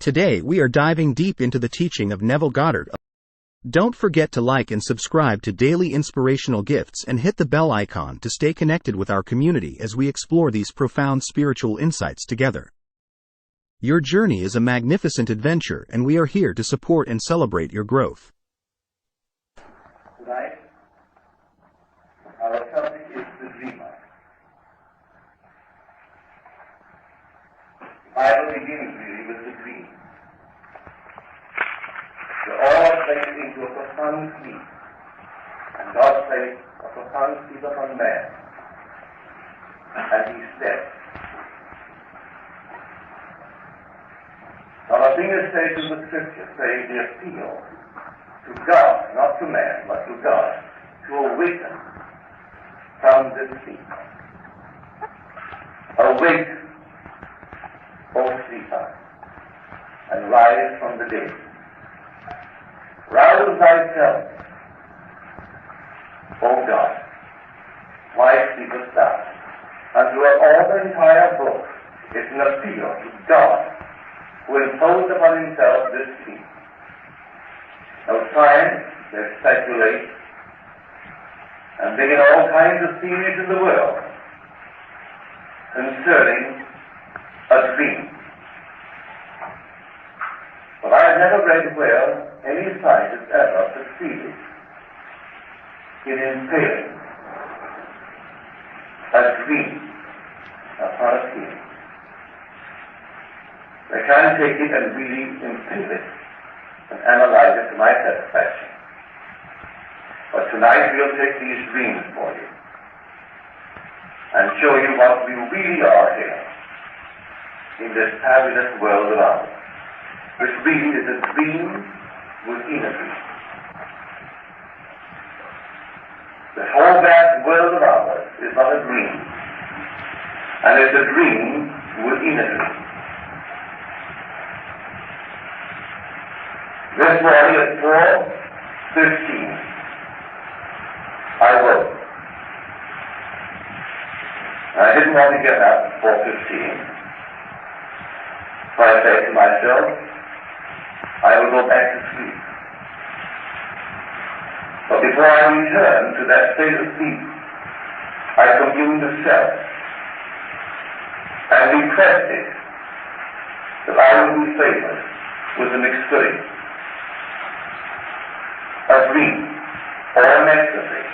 Today we are diving deep into the teaching of Neville Goddard. Don't forget to like and subscribe to Daily Inspirational Gifts and hit the bell icon to stay connected with our community as we explore these profound spiritual insights together. Your journey is a magnificent adventure, and we are here to support and celebrate your growth. Tonight, our subject is the dreamer. The Bible begins really with the dream. The all placed into a profound sleep, and God placed a profound sleep upon man, and he slept. Now the thing is said in the Scripture, say the appeal to God, not to man, but to God, to awaken from this sleep. Awake, O sleeper, and rise from the dead. Rouse thyself, O God, why sleepest thou? And throughout all the entire book, it's an appeal to God, who imposed upon himself this sleep. Now science, they speculate and bring in all kinds of theories in the world concerning a dream. But I have never read where any scientist ever succeeded in impaling a dream upon a theory. They can take it and really impale it and analyze it to my satisfaction. But tonight we'll take these dreams for you and show you what we really are here in this fabulous world around us. Which really is a dream within a dream. The whole vast world around us is not a dream, and it's a dream within a dream. This morning at 4:15, I woke. I didn't want to get up at 4:15, so I said to myself, I will go back to sleep. But before I return to that state of sleep, I communed with self and requested that I will be favored with an experience, a dream, or an ecstasy.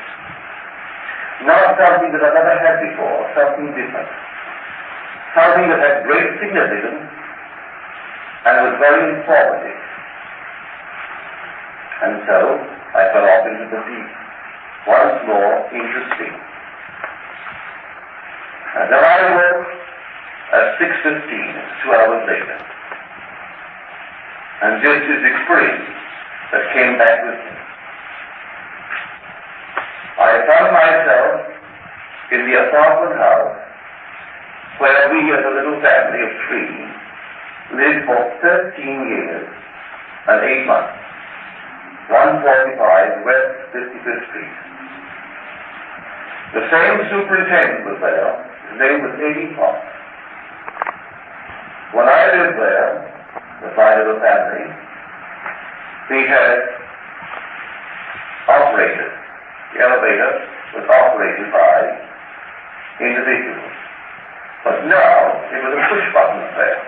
Not something that I've never had before, something different. Something that had great significance and was very informative. And so I fell off into the deep, once more into sleep. And then I woke at 6:15, 2 hours later. And this is experience that came back with me. I found myself in the apartment house where we as a little family of 3 lived for 13 years and 8 months. 145 West 55th Street. The same superintendent was there. His name was A.D. Fox. When I lived there, with my little family, we had operated. The elevator was operated by individuals. But now, it was a push-button affair.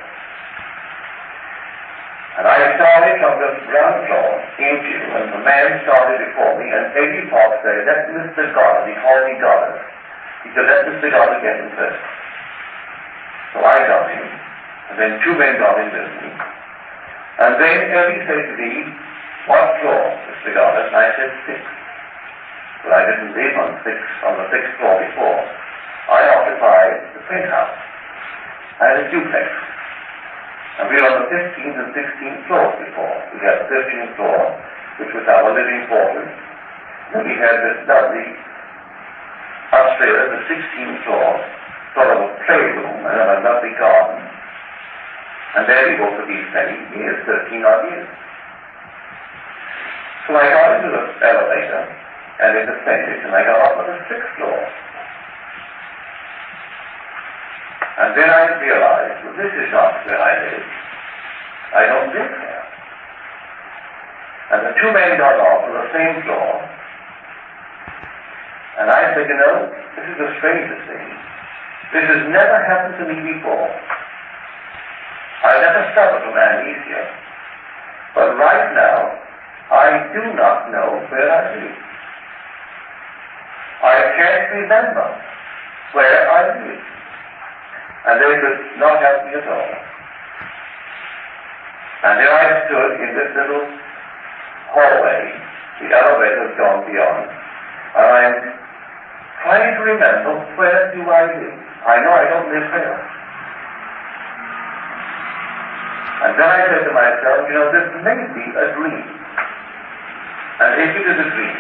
And I started from the ground floor into, and the man started before me, and A.D. Fox said, "Let Mr. Goddard," he called me Goddard. He said, "Let Mr. Goddard get in first." So I got him, and then 2 men got in with me. And then A.D. said to me, "What floor, Mr. Goddard?" And I said, 6. But I didn't live on the 6th floor before. I occupied the penthouse. I had a duplex. And we were on the 15th and 16th floors before. We had the 15th floor, which was our living quarters. Then we had this lovely upstairs, the 16th floor, sort of a playroom and a lovely garden. And there we go for these many years, 13 odd years. So I got into the elevator, and it ascended, and I got up on the 6th floor. And then I realized, well, this is not where I live. I don't live there. And the two men got off to the same floor. And I said, this is the strangest thing. This has never happened to me before. I never suffered from amnesia. But right now, I do not know where I live. I can't remember where I live. And they could not help me at all. And there I stood in this little hallway. The elevator has gone beyond. And I'm trying to remember, where do I live? I know I don't live there. And then I said to myself, this may be a dream. And if it is a dream,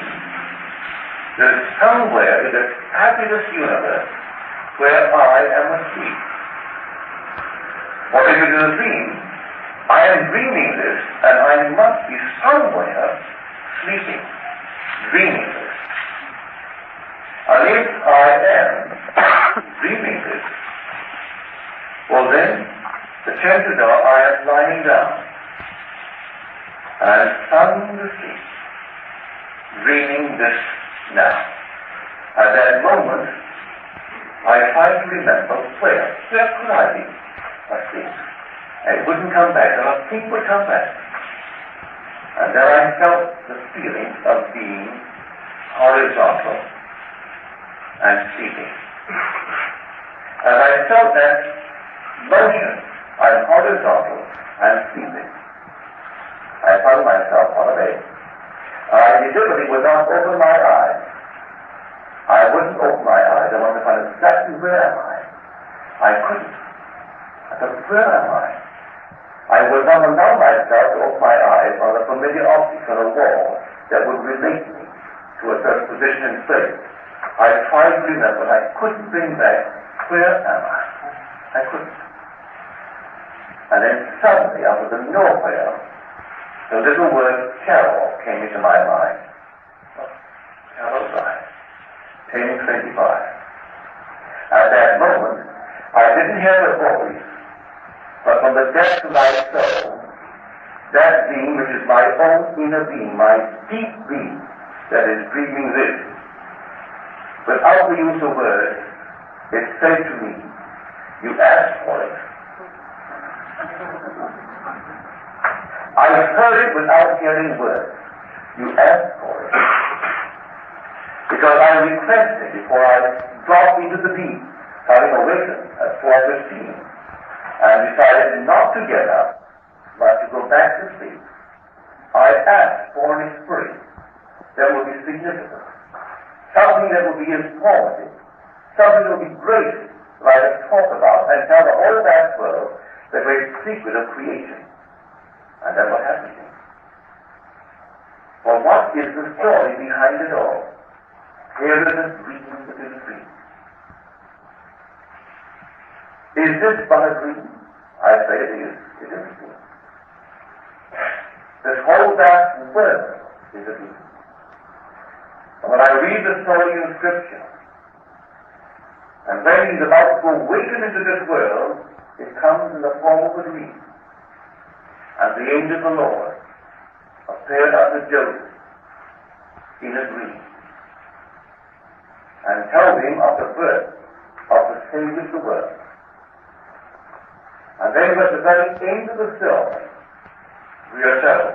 there's somewhere in this fabulous universe where I am asleep. Or if it is a dream, I am dreaming this, and I must be somewhere sleeping, dreaming this. And if I am dreaming this, well then, the chances are I am lying down and sound asleep, dreaming this now. At that moment, I try to remember where could I be asleep? It wouldn't come back, and nothing would come back. And then I felt the feeling of being horizontal and sleeping. And I felt that motion. I'm horizontal and sleeping. I found myself on a bed. I deliberately would not open my eyes. I wouldn't open my eyes. I wanted to find exactly where am I. I couldn't. I thought, where am I? I would not allow myself to open my eyes on a familiar object on a wall that would relate me to a certain position in space. I tried to remember, but I couldn't bring back, where am I? I couldn't. And then suddenly, out of the nowhere, the little word Carol came into my mind. Carol's eyes. Page 25. At that moment, I didn't hear the voice, but from the depths of my soul, that being which is my own inner being, my deep being, that is breathing this, without the use of words, it said to me, you asked for it. I heard it without hearing words. You asked for it. Because I requested before I dropped into the deep, having awakened at 4:15, and decided not to get up, but to go back to sleep. I asked for an experience that would be significant, something that would be informative, something that would be great that I could talk about and tell the whole vast world the great secret of creation. And that's what happened to me. For what is the story behind it all? Here is a dream within a dream. Is this but a dream? I say it is. It is a dream. This whole vast world is a dream. And when I read the story in Scripture, and when he's about to awaken into this world, it comes in the form of a dream. And the angel of the Lord appeared unto Joseph in a dream and told him of the birth of the Savior of the world. And then at the very end of the story, we are told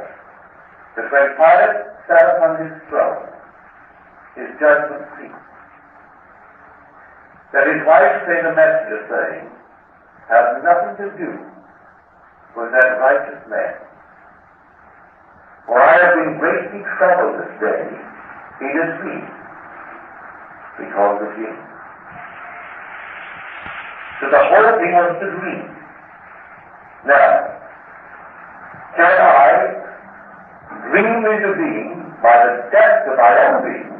that when Pilate sat upon his throne, his judgment ceased. That his wife sent a messenger saying, has nothing to do with that righteous man. For I have been greatly troubled this day in a dream because of you. So the whole thing was the dream. Now, can I dream into being by the depth of my own being,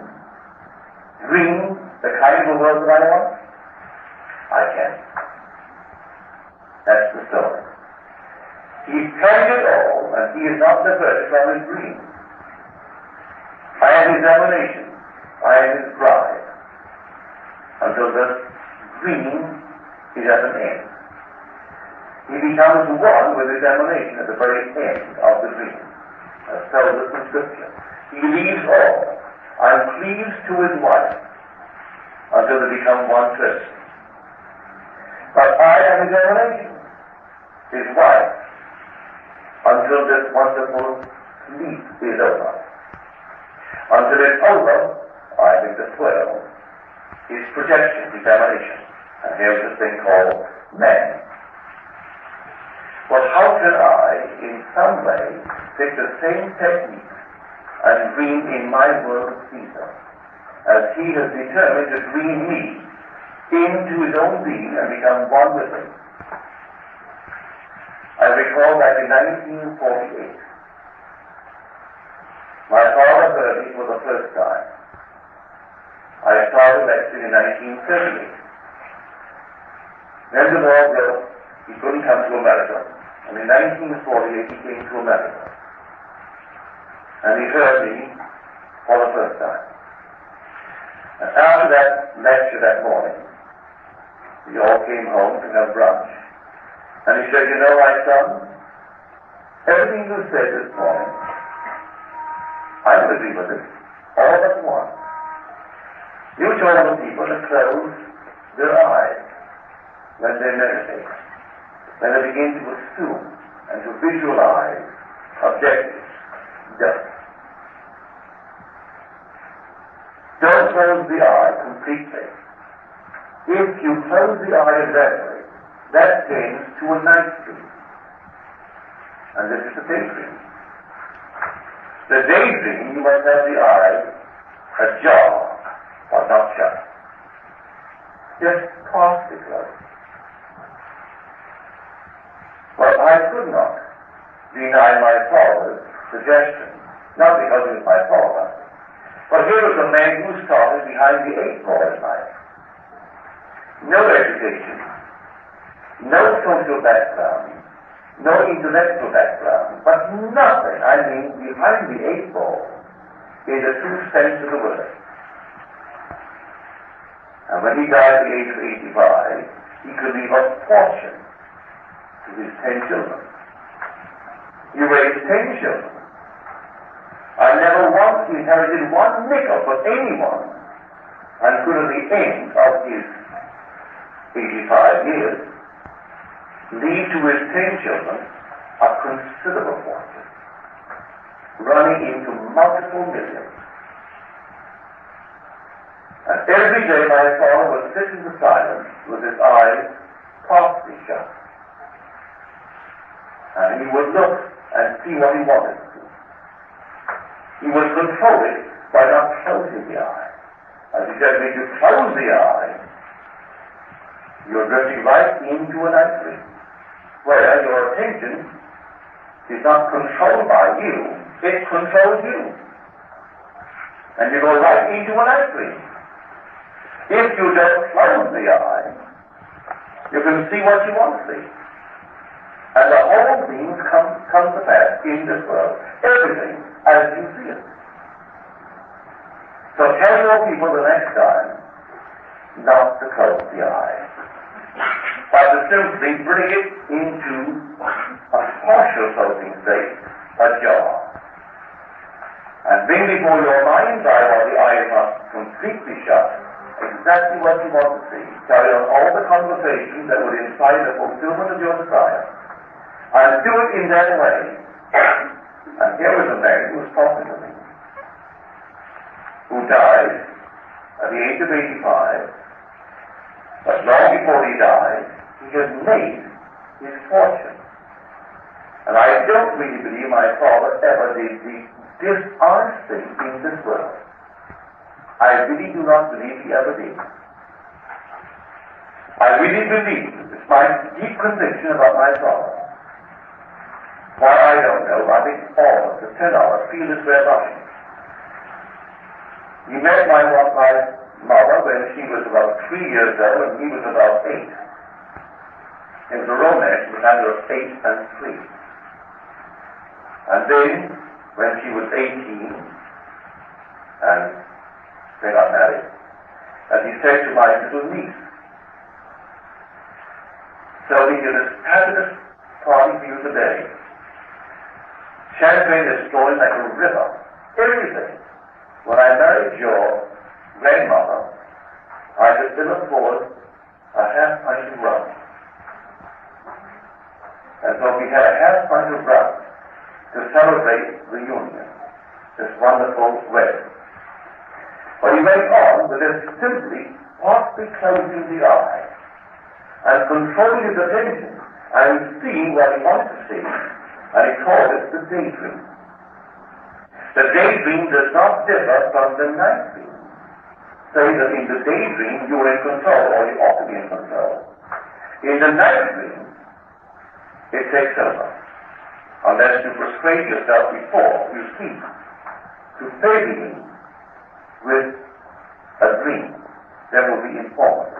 dream the kind of a world that I want? I can. That's the story. He planned it all, and he is not diverted from his dream. I am his emanation. I am his bride. Until the dream is at an end. He he becomes one with examination at the very end of the dream, as tells us in Scripture. He leaves all and cleaves to his wife until they become one person. But I am examination, his wife, until this wonderful sleep is over. Until it's over, I think the 12 is projection, examination. And here's this thing called man. But how can I, in some way, take the same technique and dream in my world of Caesar, as he has determined to dream me into his own being and become one with him? I recall that in 1948, my father heard me for the first time. I started lecturing in 1938. Then the war broke, he couldn't come to America. And in 1948 he came to America. And he heard me for the first time. And after that lecture that morning, we all came home to have brunch. And he said, you know, my son, everything you said this morning, I would agree with it, all but one. You told the people to close their eyes when they meditate, when they begin to assume and to visualize objectives, just. Don't close the eye completely. If you close the eye gradually, that tends to a night sleep. And this is the daydream. The daydream, you must have the eye ajar, but not shut. Just partially closed. But I could not deny my father's suggestion, not because he was my father, but here was a man who started behind the 8 ball in life. No education, no social background, no intellectual background, but nothing, I mean, behind the 8 ball in the true sense of the word. And when he died at the age of 85, he could leave a fortune to his 10 children. He raised 10 children. I never once inherited one nickel from anyone, and could at the end of his 85 years leave to his 10 children a considerable fortune, running into multiple millions. And every day my father would sit in the silence with his eyes partly shut. And he would look and see what he wanted to see. He would control it by not closing the eye. As he said, if you close the eye, you're drifting right into a night dream, where your attention is not controlled by you, it controls you. And you go right into a night dream. If you just close the eye, you can see what you want to see. And the whole thing comes to pass in this world. Everything as you see it. So tell your people the next time not to close the eye, but to simply bring it into a partial closing state, ajar. And bring before your mind's eye while the eye is not completely shut, exactly what you want to see. Carry on all the conversations that would incite the fulfillment of your desire. And do it in that way. And here was a man who was talking to me, who died at the age of 85, but long before he died, he had made his fortune. And I don't really believe my father ever did the dishonest thing in this world. I really do not believe he ever did. I really believe, it's my deep conviction about my father. Why, I don't know, I think all of us, the 10 of us, feel this way about him. He met my mother when she was about 3 years old and he was about 8. It was a romance between her 8 and 3. And then, when she was 18, and they got married, as he said to my little niece, so So we give this fabulous party for you today. Champagne is flowing like a river. Everything. When I married your grandmother, I could still afford a half pint of rum. And so we had a half pint of rum to celebrate the union, this wonderful wedding. But he went on with this simply partly closing the eye and controlling his attention and seeing what he wanted to see, and he called it the daydream. The daydream does not differ from the night dream. Say that in the daydream you are in control, or you ought to be in control. In the night dream, it takes over. Unless you persuade yourself before you sleep to favor me with a dream that will be informative.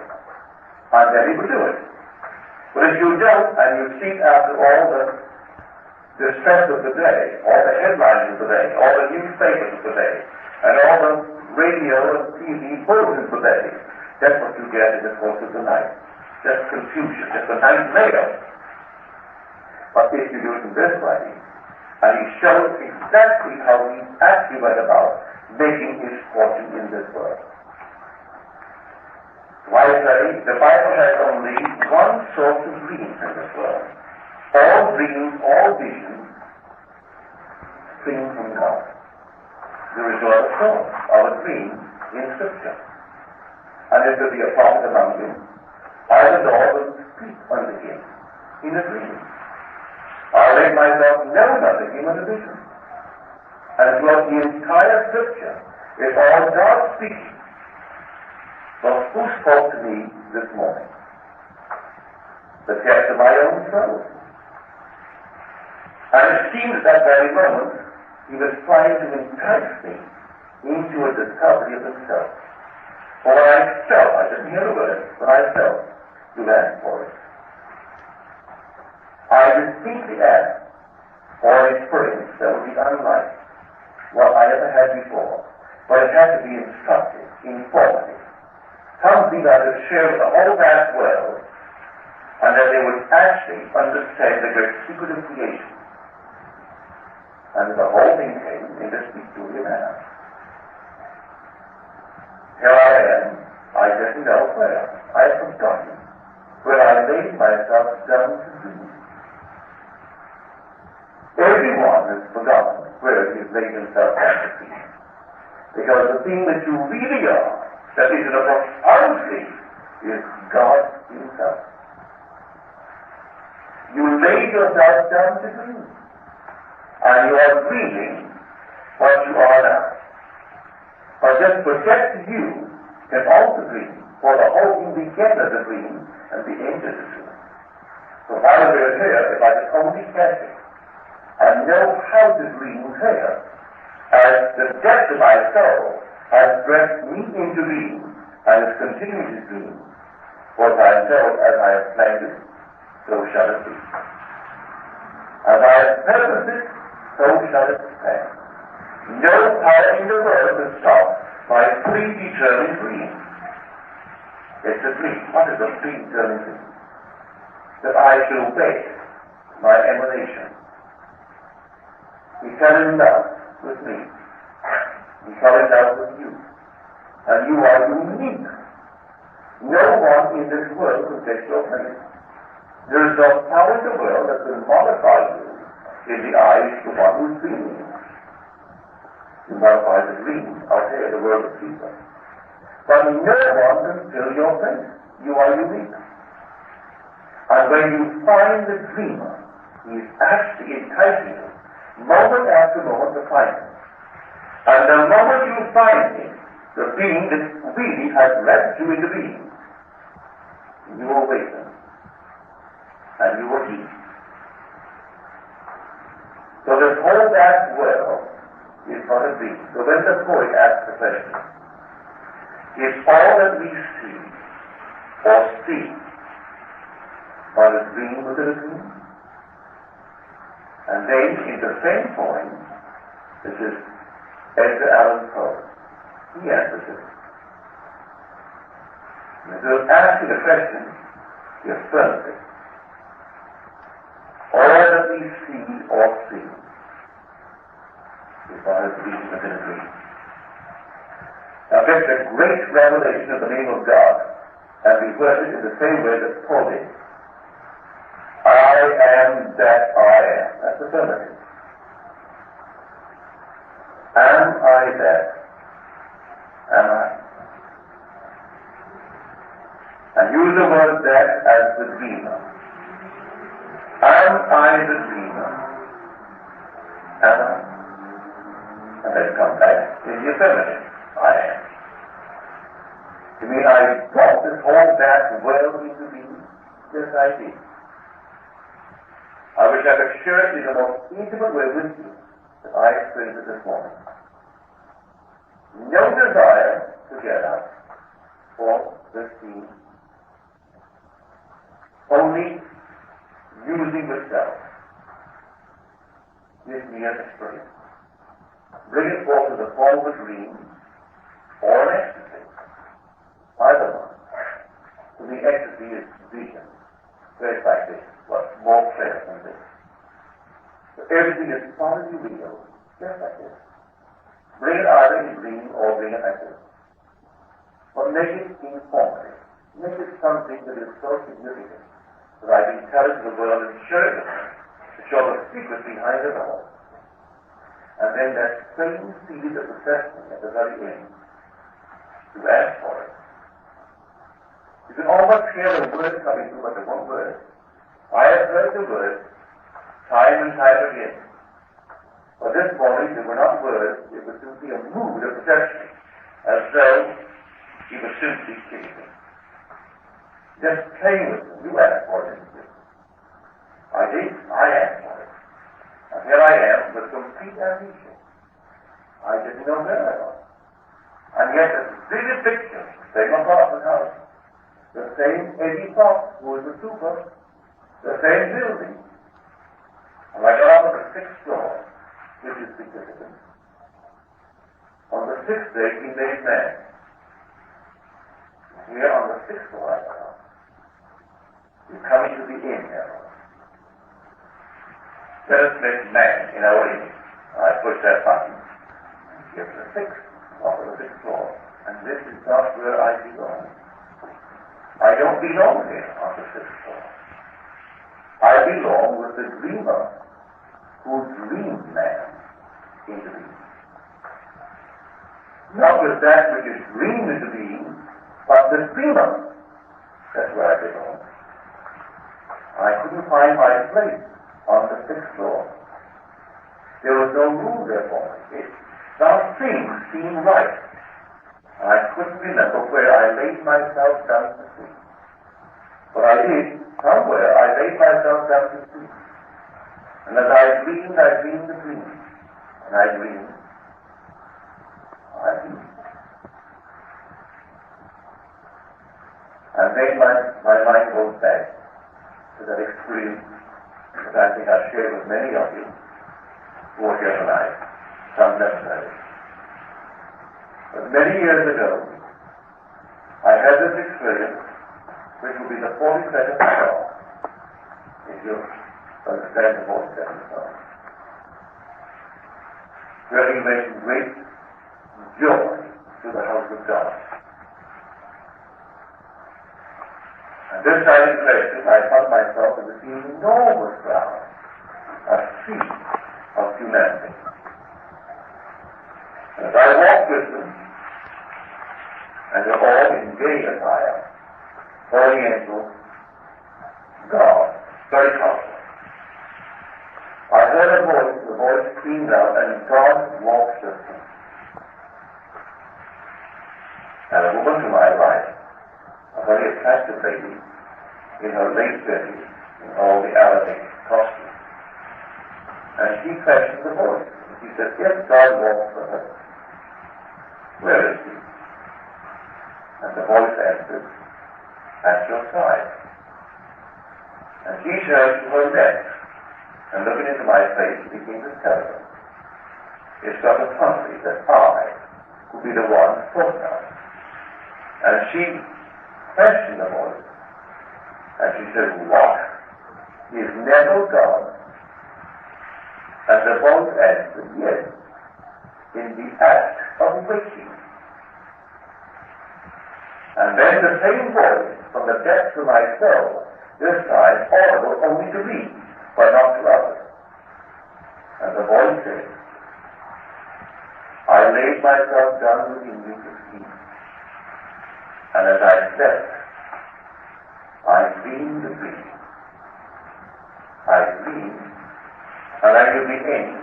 And then he will do it. But if you don't, and you sleep after all the stress of the day, all the headlines of the day, all the newspapers of the day, and all the radio and TV bulletins of the day, that's what you get in the course of the night. Just confusion, just a nightmare. But if you do it in this way, and he shows exactly how he actually went about making his fortune in this world. So I say, the Bible has only one source of dreams in this world. All dreams, all visions, spring from God. There is no other source of a dream in Scripture. And if there be a prophet among you, I the Lord will speak unto him in a dream. I'll make myself known unto him in a vision. And throughout the entire Scripture is all God speaking. Well, who spoke to me this morning? The text of my own soul. And it seems at that very moment he was trying to entice me into a discovery of himself. For when I felt, I didn't hear a word, but I felt, you asked for it. I distinctly asked for an experience that would be unlike what I ever had before, but it had to be instructive, informative, something that would share with the whole vast world, and that they would actually understand the great secret of creation. And the whole thing came in this peculiar manner. Here I am, I didn't know where. I had forgotten where I laid myself down to dream. Everyone has forgotten where he has laid himself down to dream. Because the thing that you really are, that is in a profound sleep, is God himself. You laid yourself down to dream. And you are dreaming what you are now. But just project you can also dream, for the whole thing began as a dream and the end as a dream. So while we are here, if I could only catch it and know how to dream here, as the depth of my soul has dressed me into dream and is continuing to dream, for as I know as I have planned it, so shall it be. As I have purposed it, so shall it stand. No power in the world can stop my predetermined dream. It's a dream. What is a predetermined dream? That I shall obey my emanation. He fell in love with me. He fell in love with you. And you are unique. No one in this world can take your place. There is no power in the world that can modify you in the eyes of the one who's dreaming. You modify the dream out there in the world of people. But no one can fill your place. You are unique. And when you find the dreamer, he is actually enticing you, moment after moment, to find him. And the moment you find him, the being that really has led you into being, you awaken. And you will eat. So this whole vast world is but a dream. So when the poet asks the question, is all that we see or see but a dream within a dream? And then in the same poem, this is Edgar Allan Poe. He answers it. And if you're asking the question, he affirms it. All that we see or see is what is reading within a dream. Now get the great revelation of the name of God and we word it in the same way that Paul did. I am that I am. That's affirmative. Am I that? Am I? And use the word that as the dreamer. Am I the dreamer? Am I? And then come back in the affirmative. I am. You mean I brought this whole vast world into being? Yes, I did. I wish I could share it in the most intimate way with you that I explained it this morning. No desire to get up for the scene. Only using the self. Give me an experience. Bring it forth in the form of a dream or an ecstasy. Either one. To the ecstasy is vision. Very like this, but more clear than this. So everything is solidly real, just like this. Bring it either in dream or bring it like this. But make it informative. Make it something that is so significant that I can tell it to the world and share it with them, to show the secret behind it all. And then that same seed of assessment at the very end, to ask for it. You can almost hear the word coming through but the one word. I have heard the word time and time again. But this morning they were not words, it was simply a mood of perception, as though he was simply kidding me. Just playing with them. You asked for it, didn't you? I did. I asked for it. And here I am with complete amnesia. I didn't know where I was. And yet the vivid picture, same apartment house, the same Eddie Fox, who was the super, the same building. And I got up on the 6th floor, which is significant. On the 6th day, he made man. Here on the 6th floor, I got up. He's coming to the inn now. Let us make man in our image. I push that button. Give the 6th, off of the 6th floor. And this is not where I belong. I don't belong here on the 6th floor. I belong with the dreamer who dreamed man into being. Not with that which is dreamed into being, but the dreamer. That's where I belong. I couldn't find my place on the 6th floor. There was no room there for me. Some things seemed right. And I couldn't remember where I laid myself down to sleep. But I did. Somewhere I laid myself down to sleep. And as I dreamed the dream. And I dreamed. And then my mind goes back to that experience that I think I've shared with many of you who are here tonight. Some necessary. But many years ago, I had this experience, which will be the 42nd song, if you understand the 42nd song, where he made great joy to the house of God. And this time in places, I found myself in this enormous crowd, a sea of humanity. And as I walked with them, and they're all in gay attire, Oriental, God, very colorful. I heard a voice, the voice screamed out, and God walked with me. And a woman to my right, a very attractive lady, in her late 30s, in all the Arabic costumes. And she questioned the voice. She said, yes, God walks with her. Where is he? And the voice answered, at your side. And she turned to her left, and looking into my face, began to tell her, it's Dr. Humphrey that I could be the one talking of. And she questioned the voice, and she said, what? is Neville Goddard? And the voice answered, yes, in the act of waking. And then the same voice from the depths of my soul, this time audible only to me, but not to others. And the voice said, I laid myself down within you to sleep, and as I slept, I dreamed a dream. I dreamed, and I knew the end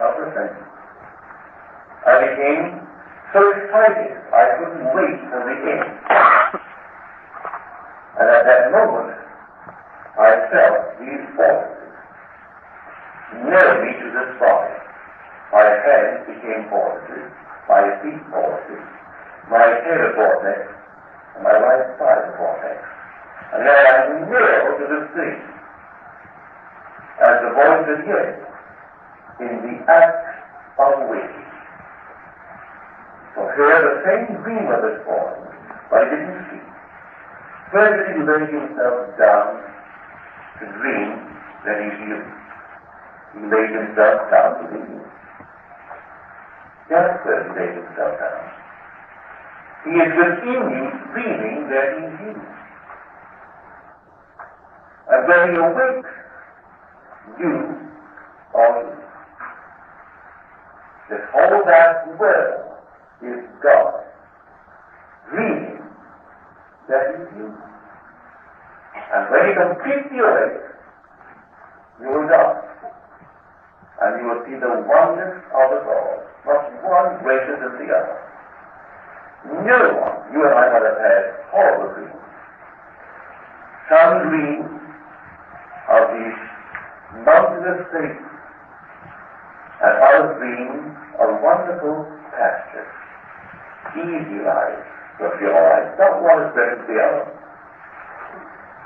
of the sentence. I became so excited, I couldn't wait for the end. And at that moment, I felt these forces nail me to the spot. My hands became forces, my feet forces, my head a vortex, and my right side a vortex. And then I am nailed to the thing. As the voice said, yes, in the act of waking. So here the same dreamer was born, but he didn't sleep. First did he lay himself down to dream, then he knew. He laid himself down to dream. Just where he laid himself down. He is within you dreaming that he knew. And when he awakes, you are you. This whole vast world is God, dreaming that is you. And when you completely awake, you will die. And you will see the oneness of it all, not one greater than the other. No one, you and I might have had horrible dreams. Some dream of these mountainous things, and others dream of wonderful pastures, easy lives, but you're all right. Not one is better than the other.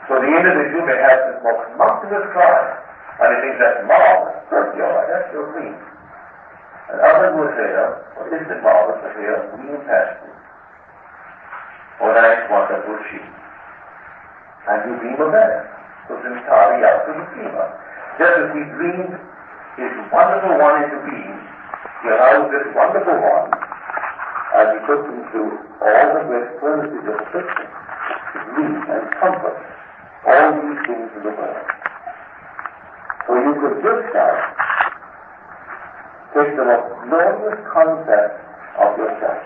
So the individual may have this most mountainous climb, and he thinks that's marvelous. Perfectly all right, that's your dream. And others will say, what is it marvelous to hear green pastures? Or nice wonderful sheep. And you dream of that. So it's entirely out to the dreamer. Just as he dreamed his wonderful one into being, he allows this wonderful one, as he puts him through all the great furnaces of affliction, to dream and comfort all these things in the world. So you could just now take the most glorious concept of yourself.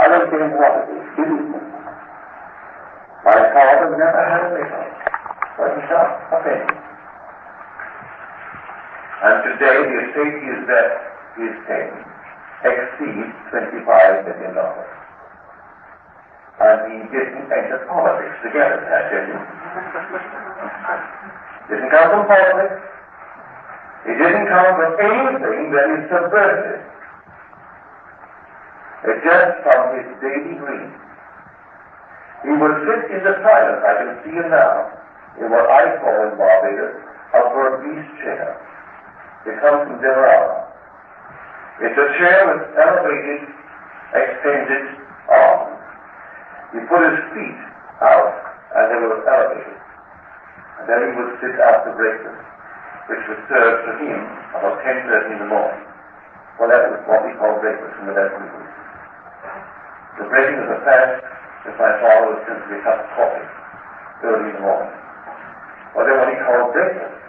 I don't care what it is, believe me. My father never had a nickel, but he got a penny. And today the estate he is paying exceeds $25 million. And he didn't enter politics to get it, I tell you. Didn't come from politics. It didn't come from anything that is subversive. It just from his daily dream. He would sit in the silence, I can see him now, in what I call in Barbados a Burmese chair. It comes from Demerara. It's a chair with elevated, extended arms. He put his feet out and they were elevated. And then he would sit after breakfast, which was served to him about 10:30 in the morning. Well, that was what we call breakfast in the West Indies. The breaking of the fast, as my father was simply a cup of coffee early in the morning. Well, then what he called breakfast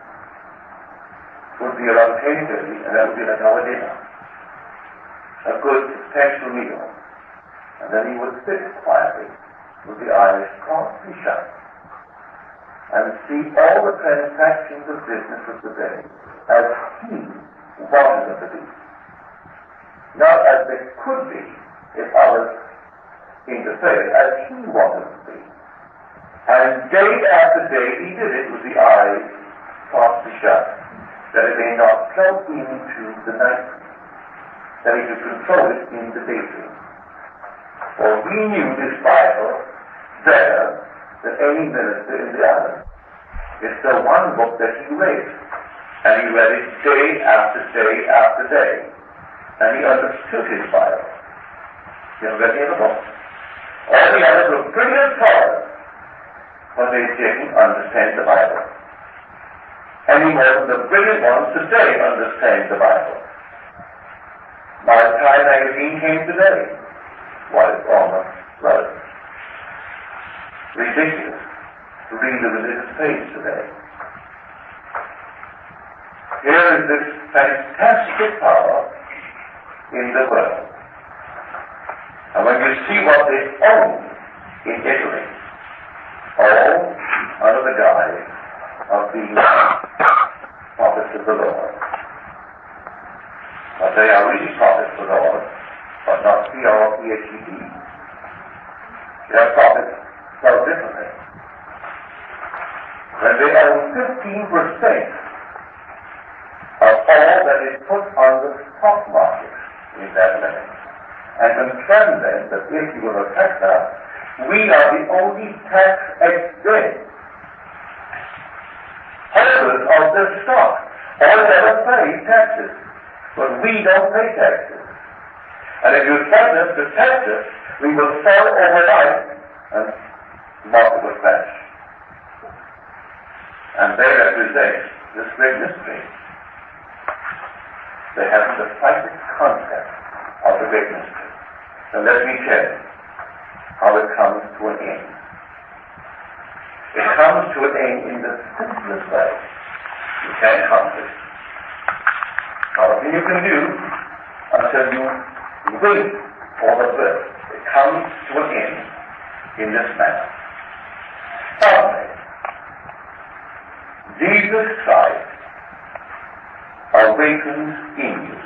would be around 10:30, and that would be like our dinner. A good, substantial meal. And then he would sit quietly with the eyes softly shut and see all the transactions of business of the day as he wanted them to be. Not as they could be if others interfered, as he wanted them to be. And day after day he did it with the eyes softly shut, that it may not flow into the night, that he could control it in the daydream. For he knew this Bible better than any minister in the island. It's the one book that he read, and he read it day after day after day, and he understood his Bible. You ever read the other book? All the others were brilliant scholars, but they didn't understand the Bible. any more than the brilliant ones today understand the Bible. My Time magazine came today. Why, it's almost relevant. Ridiculous to read the religious page today. Here is this fantastic power in the world. And when you see what they own in Italy, all under the guise of being prophets of the Lord. But they are really prophets of the Lord, but not P-R-O-P-H-E-D. They are prophets spelled differently. When they own 15% of all that is put on the stock market in that land, and confirm them that if you will attack us, we are the only tax-exempt holders of the stock. All never pay taxes, but we don't pay taxes. And if you threaten us to tax us, we will sell overnight and market will crash. And they represent this great mystery. They haven't the slightest concept of the great mystery. So let me tell you how it comes to an end. It comes to an end in the simplest way. You can't accomplish. Nothing you can do until you wait for the birth. It comes to an end in this manner. Finally, Jesus Christ awakens in you.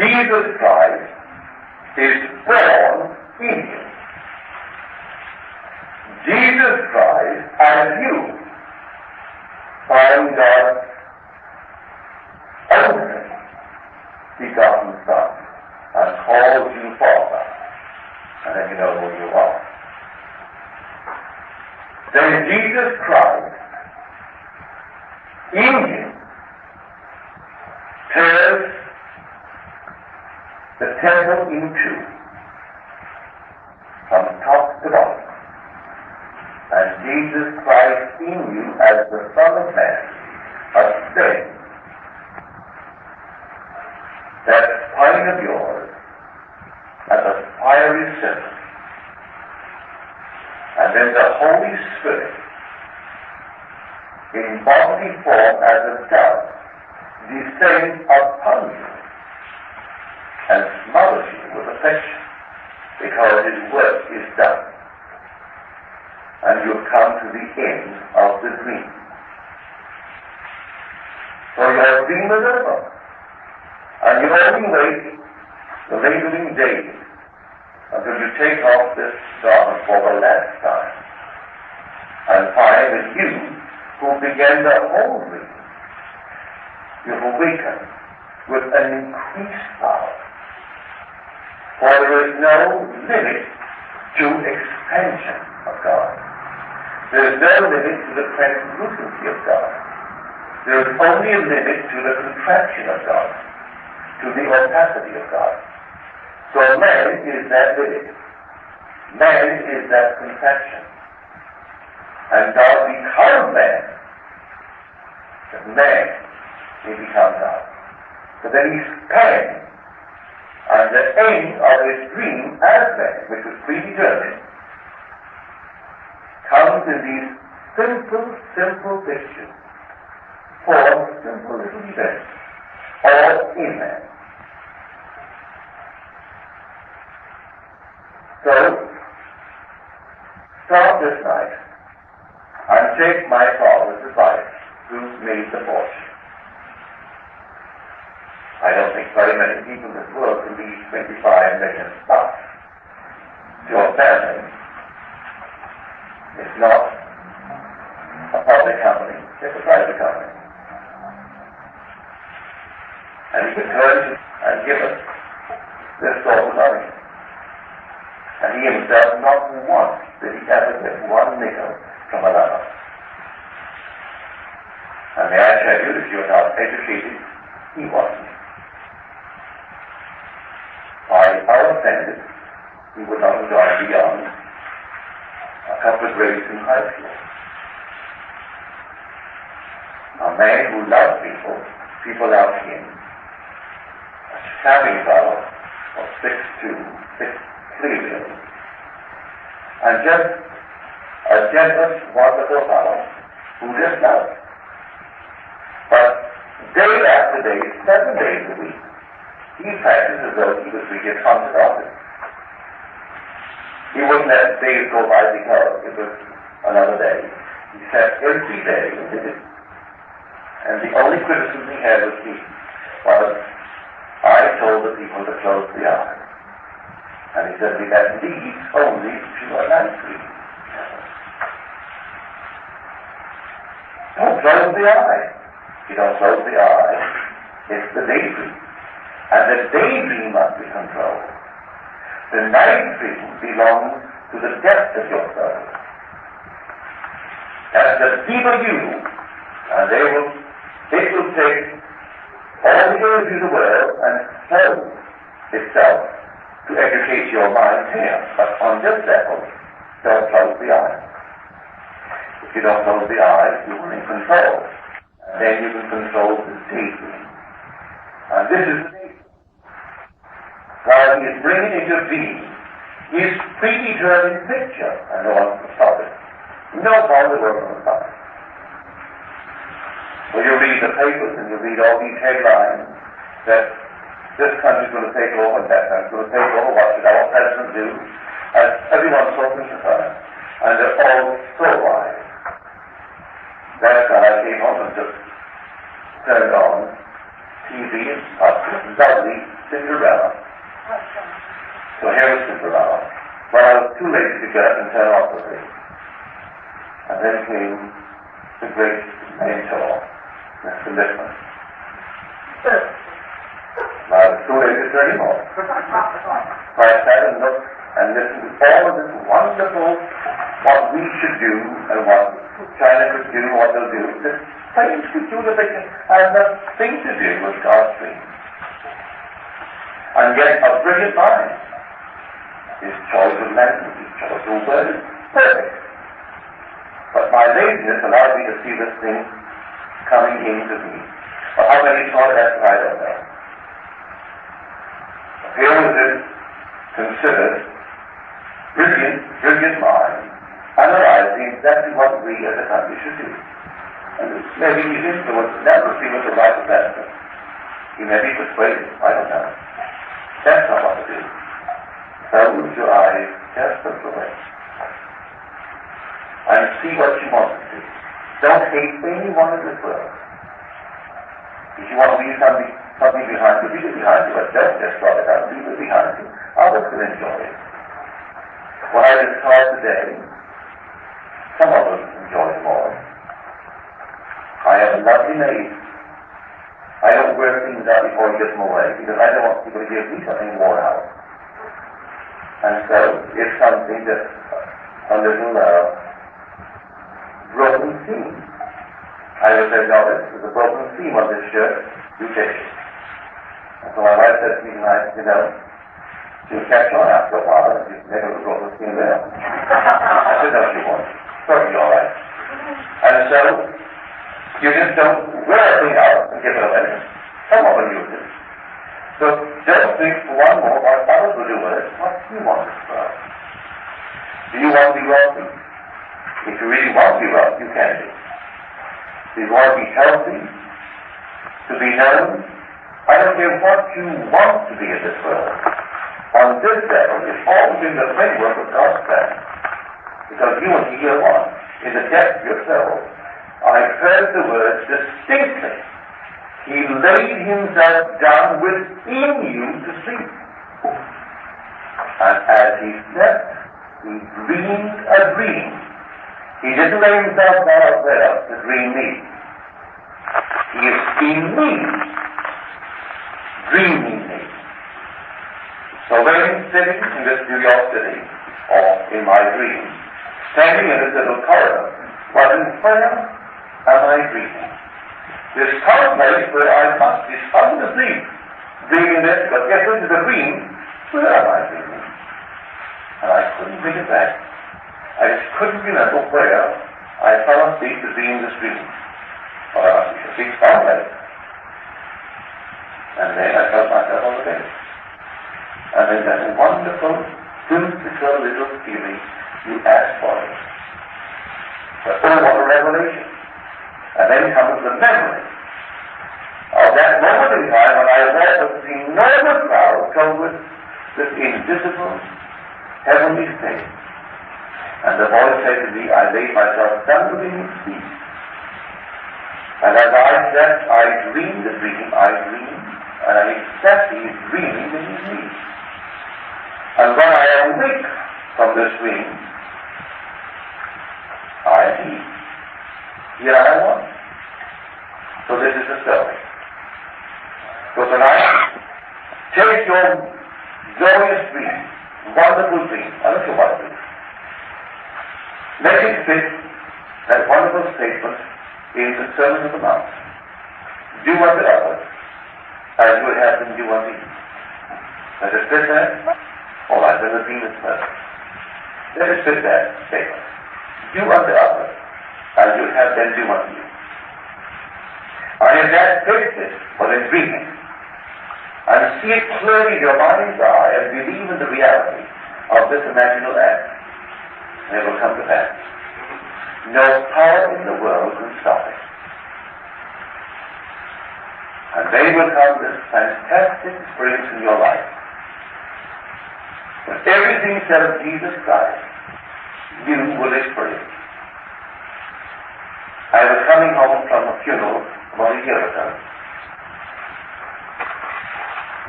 Jesus Christ is born in you. Jesus Christ and you find God's only begotten Son and calls you Father. And then you know who you are. Then Jesus Christ in you tears the temple in two, from top to bottom. And Jesus Christ in you as the Son of Man, a sin, that spine of yours, as a fiery serpent. And then the Holy Spirit, in bodily form as a dove, descends upon you and smothers you with affection, because his work is done. And you've come to the end of the dream. So your dream is over. And you only wait the laboring days until you take off this garment for the last time and find that you, who began the whole dream, you've awakened with an increased power. For there is no limit to expansion of God. There is no limit to the translucency of God. There is only a limit to the contraction of God, to the opacity of God. So man is that limit. Man is that contraction. And God becomes man, that man he becomes God. So then he stands. And the end of his dream as man, which was predetermined, comes in these simple pictures, four simple little events, all in man. So, start this night and take my father's advice, who made the fortune. I don't think very many people in this world can leave 25 million bucks to your family. It's not a public company, it's a private company. And he could turn and give us this sort of money. And he himself, not once did he ever get one nickel from another. And may I tell you, if you're not educated, he wasn't. By our standards, he would not have gone beyond a couple of grades in high school. man who loves people, people love him. A savvy fellow of 6'2", 6'3" really. And just a generous, wonderful fellow who just loves. But day after day, 7 days a week, he practiced as though he was really a concert artist. He wouldn't let days go by because it was another day. He sat every day and did it. And the only criticism he had was I told the people to close the eye. And he said, that leads only to a night dream. Don't close the eye. You don't close the eye, it's the daydream. And the daydream must be controlled. The night dream belongs to the depth of your soul. As the deeper you, and it will take all the energy of the world and flow itself to educate your mind here. But on this level, don't close the eye. If you don't close the eye, you will in control. And then you can control the daydream. And this is the daydream. While he is bringing into being his predetermined picture, and no one can stop it. No power in the world can stop it. So you read the papers and you read all these headlines that this country's going to take over and that country's going to take over, what should our president do? And everyone's so concerned. And they're all so wise. Last night I came home and just turned on TV and watched this lovely Cinderella. So here was Cinderella. But I was too lazy to get up and turn off the thing. And then came the great mentor, Mr. Lippman. I was too lazy to turn him off. So I sat and looked and listened to all of this wonderful, what we should do and what China could do, what they'll do. The things to do that they can have nothing to do with God's dream. And yet a brilliant mind. His choice of language, his choice of words, perfect. But my laziness allowed me to see this thing coming into me. But how many saw that, I don't know. Here was this considered brilliant mind, analyzing exactly what we as a country should do. And maybe his influence never seemed to right of that. He may be persuaded, I don't know. That's not what to do. Close your eyes just a little bit. And see what you want to do. Don't hate anyone in this world. If you want to leave something behind you, leave it behind you, but don't just throw it out, leave it behind you. Others will enjoy it. What I just taught today, some of us enjoy it more. I have a lovely maid. I don't wear things out before he gets them away, because I don't want people to give me something worn out. And so, if something that's a little broken seam, I would say, no, this is a broken seam on this shirt, you take it. And so my wife said to me tonight, she'll catch on after a while, and she's never a broken seam there. I said, no, she won't. Perfectly all right. And so, you just don't wear a thing out and give it away. Some of them use it. So just think for one more what others will do with it. What do you want to do? Do you want to be wealthy? If you really want to be wealthy, you can be. Do you want to be healthy? To be known? I don't care what you want to be in this world. On this level, it's all within the framework of God's plan. Because you and He are one. In the depth of yourself, I heard the words distinctly. He laid Himself down within you to sleep. And as He slept, He dreamed a dream. He didn't lay Himself down up there to dream me. He is in me, dreaming me. So when I'm sitting in this New York City, or in my dream, standing in this little corridor, what in prayer am I dreaming? This current place where I must be sound asleep, dreaming this, but if this is a dream, where am I dreaming? And I couldn't bring it back. I just couldn't remember where I fell asleep to dream this dream. But I must be fixed spotlight. And then I felt myself on the bed. And then that wonderful, beautiful little feeling, you ask for it. But oh, what a revelation. And then comes the memory of that moment in time when I walked with this enormous crowd covered with this invisible, heavenly state. And the voice said to me, I laid myself down within his feet. And as I slept, I dreamed a dream, and I exactly dreaming in his knees. And when I awake from this dream, I am he. Here I was. So this is the story. So tonight, take your glorious dream, wonderful dream, a little wonderful. Make it fit that wonderful statement in the Sermon on the Mount. Do unto others as you would have them do unto you. Does it fit that? All right, then the dream is perfect. Let us fit that statement. Do unto others as you would have them do unto you. And if that fits it, well then dream it. And see it clearly in your mind's eye and believe in the reality of this imaginal act. And it will come to pass. No power in the world can stop it. And they will come this fantastic experience in your life. When everything said of Jesus Christ, you will experience. I was coming home from a funeral about a year ago.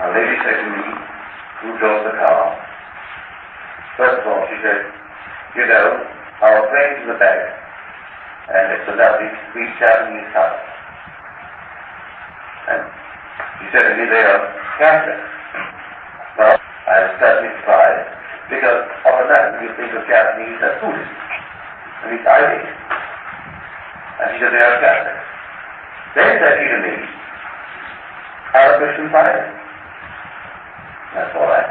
A lady said to me, who drove the car, first of all, she said, you know, our plane's in the back, and it's a lovely, sweet Japanese house. And she said to me, they are Catholics. Well, I was certainly surprised, because automatically you think of Japanese as Buddhists. At least I did. And she said, they are Catholics. Then said she to me, I'm a Christian Scientist. That's all right.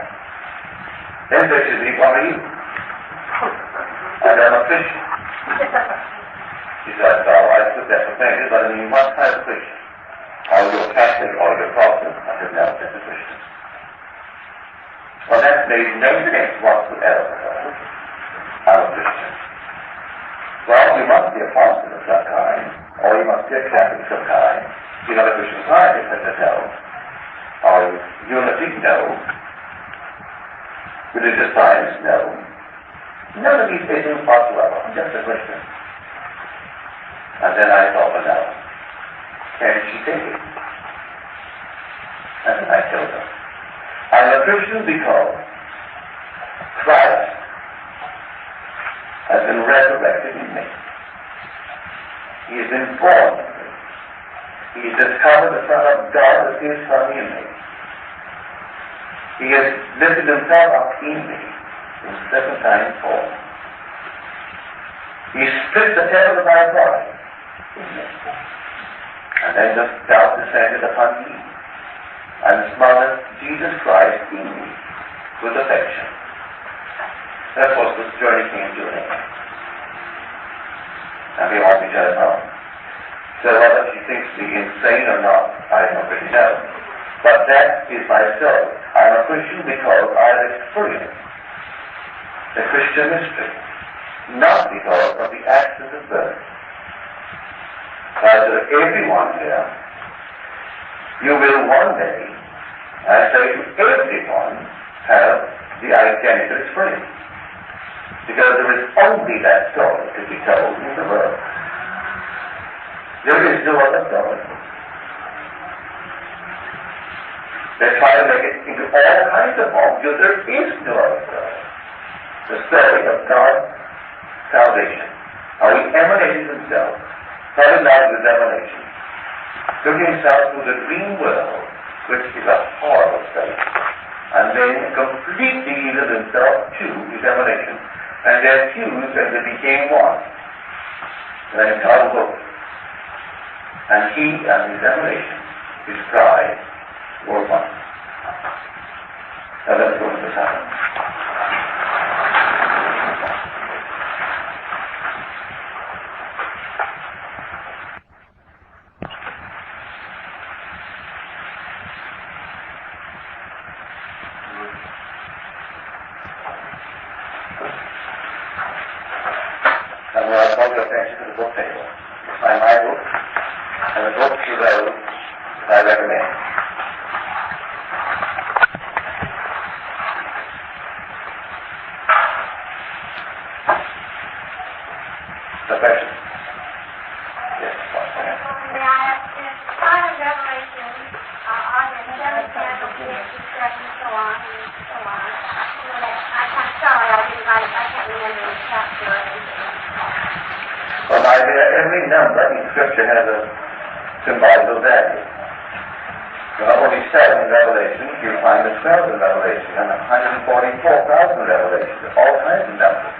Then said she to me, what are you? And I'm a Christian. She said, oh, I took that for granted, but I mean, what kind of Christian? Are you a Catholic or you're a Protestant? I said, no, just a Christian. Well, that made no sense whatsoever. I'm a Christian. Well, you must be a Protestant of some kind, or you must be a Catholic of some kind. You're not a Christian Scientist, I said, no. Or unity, no. Religious science, no. None of these things whatsoever. I'm just a Christian. And then I thought, well, now, can she take it? And then I told her, I'm a Christian because Christ has been resurrected in me. He has been born in me. He has discovered the Son of God as his Son in me. He has lifted himself up in me in second-time form. He split the tail of my body in me. And then the doubt descended upon me and smothered Jesus Christ in me with affection. That's what this journey came to an end. And we all be turned on. So whether she thinks me insane or not, I don't really know. But that is my story. I'm a Christian because I have experienced the Christian mystery, not because of the accident of birth. As to everyone here, you will one day, I say to everyone, have the identical experience. Because there is only that story to be told in the world. There is no other story. They try to make it into all kinds of forms, because there is no other story. The story of God's salvation. How he emanated himself, fell in love with revelation, took himself to the dream world, which is a horrible state, and then completely yielded himself to his emanation, and they fused and they became one. An entire book. And he and his emanation, his bride, were one. Now let's go to the silence. to those I recommend. The question? Yes, what's that? May I ask, is part of Revelation on the seventh candlestick, discussion, so on, and so on. I'm sorry, I can't remember the chapter or anything. Well, my dear, every number in Scripture has a symbolical value. There are only 7 in Revelation. You'll find the 12 in Revelation and 144,000 Revelations. All kinds of numbers.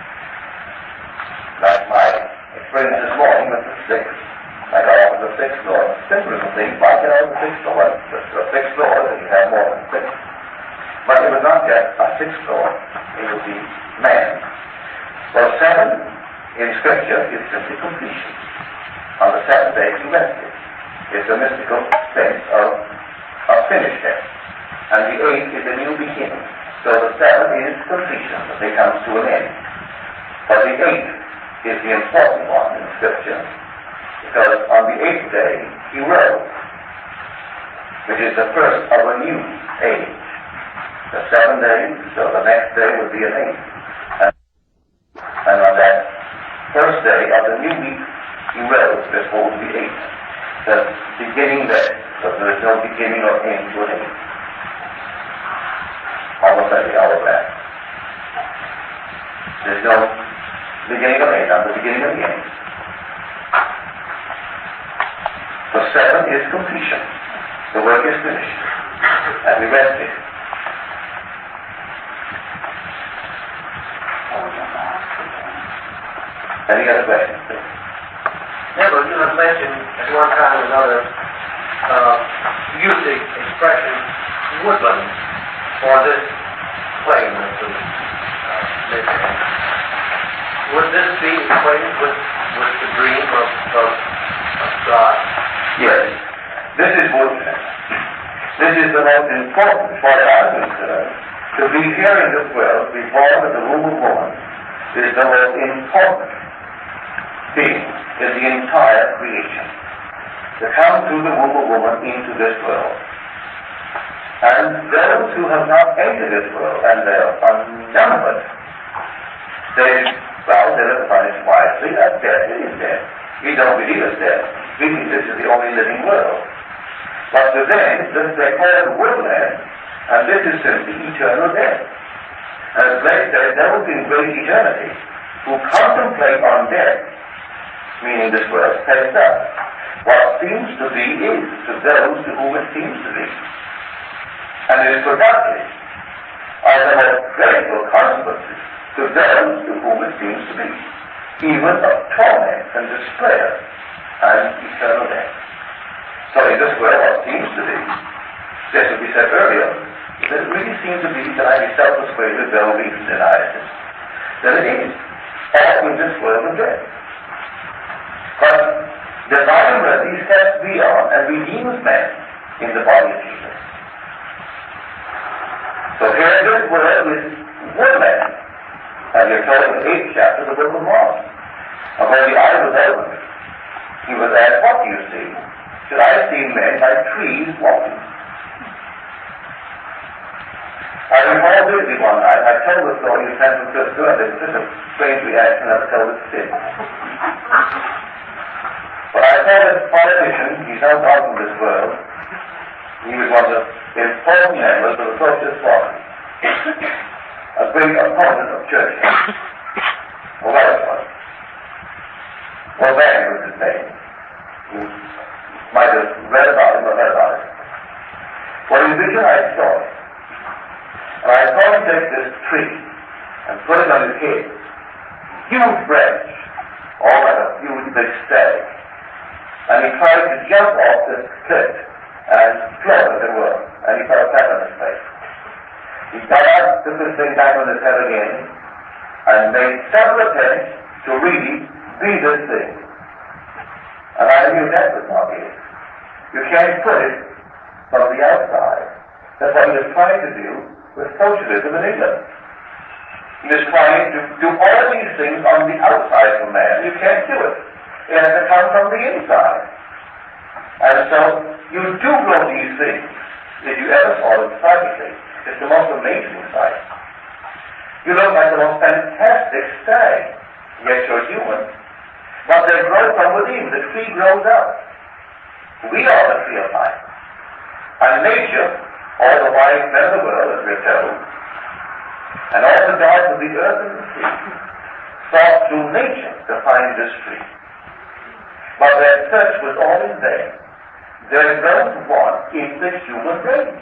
Like my experience this morning with the 6th. I got off of the 6th floor. Simple little things, like get off the 6th floor. The 6th floor, and you have more than 6. But it was not just a 6th floor. It was the man. Well, 7 in Scripture is simply completion. On the 7th day he rested. It's a mystical sense of finished. And the 8th is a new beginning. So the 7th is completion, but it comes to an end. But the 8th is the important one in Scripture, because on the 8th day he rose, which is the first of a new age. The 7 days, so the next day would be an 8th. And on that first day of the new week, he rose before the 8th. The beginning there, so there is no beginning or end to an 8th. Almost like the hourglass. There's no beginning of end, not the beginning of the end. So 7 is completion. The work is finished. And we rested. Any other questions, please? Neville, you have mentioned at one time or another used the expression woodland for this plane that was mentioned. Would this be equated with the dream of God? Yes. This is woodland. This is the most important, as far as I'm concerned. To be here in this world, to be born in the womb of woman, is the most important thing in the entire creation. To come through the womb of woman into this world. And those who have not entered this world, and there are numbered, they look upon it wisely as death. It is death. We don't believe it's death. We believe this is the only living world. But to them, they call it woodland, and this is simply eternal death. As Blake said, those in great eternity who contemplate on death, meaning this world, says that what seems to be is to those to whom it seems to be. And it is productive of the most grateful consequences to those to whom it seems to be, even of torment and despair and eternal death. So in this world, what seems to be, just as we said earlier, it really seems to be that I be self-persuaded, though reason denies it, that it is all in this world of death. But divine mercy steps beyond and redeems man in the body of Jesus. So here this world is woodland. And you're told in the 8th chapter of the book of Mark. And when the eye was opened, he was asked, what do you see? Should I see men like trees walking? I recall vividly one night, I told the story in San Francisco, and it was such a strange reaction I told it since. But I saw this politician, he's now gone from this world. He was one of the important members of the Socialist Party. A great opponent of Churchill. Well, that was. Well, that was his name. You might have read about him or heard about it. Well, in vision I saw it. And I saw him take this tree and put it on his head. Huge branch, all like a huge big stag. And he tried to jump off this cliff and float, as it were. And he fell flat on his face. He got up, took this thing back on his head again, and made several attempts to really be this thing. And I knew that was not it. You can't put it from the outside. That's what he was trying to do with socialism in England. He was trying to do all these things on the outside of man. You can't do it. It has to come from the inside. And so, you do know these things. If you ever saw them psychically, it's the most amazing sight. You look like the most fantastic stag, yet you're human. But they grow from within. The tree grows up. We are the tree of life. And nature, all the wise men of the world, as we're told, and all the gods of the earth and the sea, sought through nature to find this tree. But their search was all in vain. There grows one in the human brain.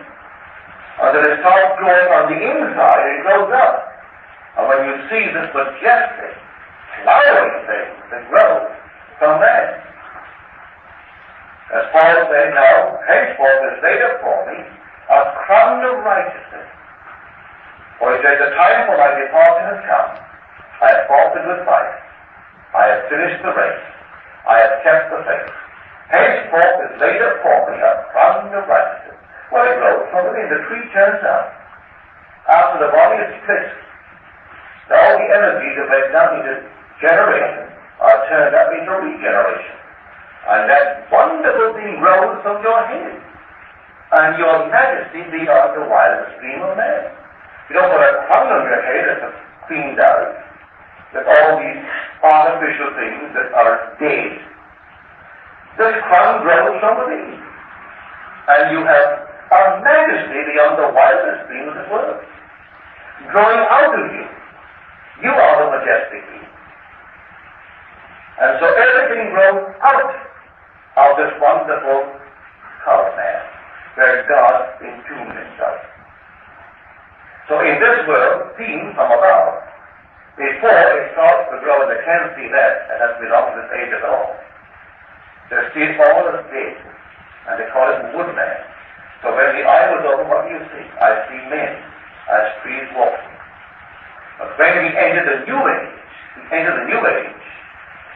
Until it starts growing on the inside, it grows up. And when you see this majestic, flowering thing that grows from man, as Paul said, now, henceforth is laid up for me a crown of righteousness. For he says, the time for my departure has come. I have fought the good fight. I have finished the race. I have kept the faith. Henceforth is laid up for me a crown of righteousness. Well, it grows from within. The tree turns out. After the body is split, all the energies that went down into generation are turned up into regeneration. And that wonderful thing grows from your head. And your majesty beyond the wildest dream of man. You don't put a crown on your head as the queen does, with all these artificial things that are dead. This crown grows from within. And you have a majesty beyond the wildest dream of this world. Growing out of you. You are the majestic being. And so everything grows out of this wonderful color man, where God entombed himself. So in this world, seen from above, before it starts to grow and they can't see that, and that belongs to this age at all, they're still all as dead, and they call it woodman. So when the eye was open, what do you see? I see men as trees walking. But when we enter the new age,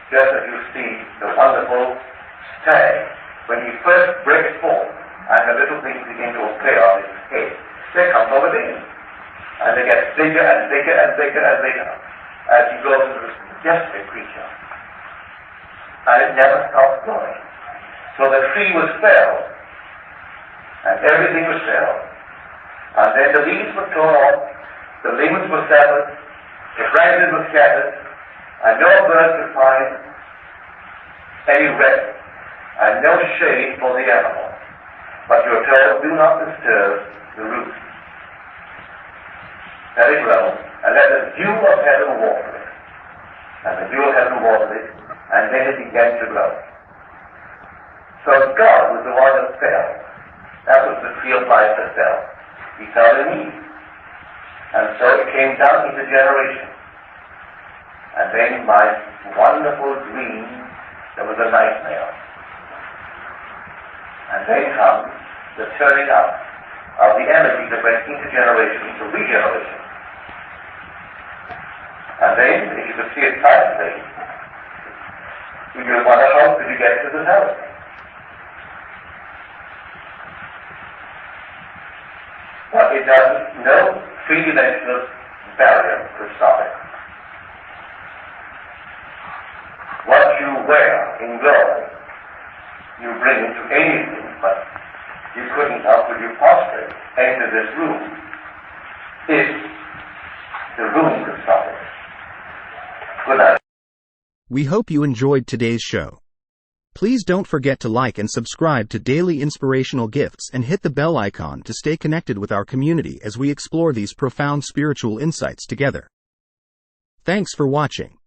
just as you see the wonderful stag, when he first breaks forth, and the little things begin to appear on his head, they come from within. And they get bigger and bigger and bigger and bigger as he grows into this majestic creature. And it never stops growing. So the tree was felled, and everything was felled. And then the leaves were torn off, the limbs were severed, the branches were scattered, and no bird could find any rest, and no shade for the animal. But you're told, do not disturb the roots. Let it grow, and let the dew of heaven water it. And the dew of heaven watered it, and then it began to grow. So God was the one that fell. That was the tree of life that fell. He fell in Eve. And so it came down into generation. And then my wonderful dream, there was a nightmare. And then comes the turning up of the energy that went into generation, into regeneration. And then, if you could see it silently, you would wonder, how could you get to this house? But it doesn't, no three-dimensional barrier could stop it. What you wear in glory, you bring into anything, but you couldn't, how could you possibly enter this room if the room could stop it? Good night. We hope you enjoyed today's show. Please don't forget to like and subscribe to Daily Inspirational Gifts and hit the bell icon to stay connected with our community as we explore these profound spiritual insights together. Thanks for watching.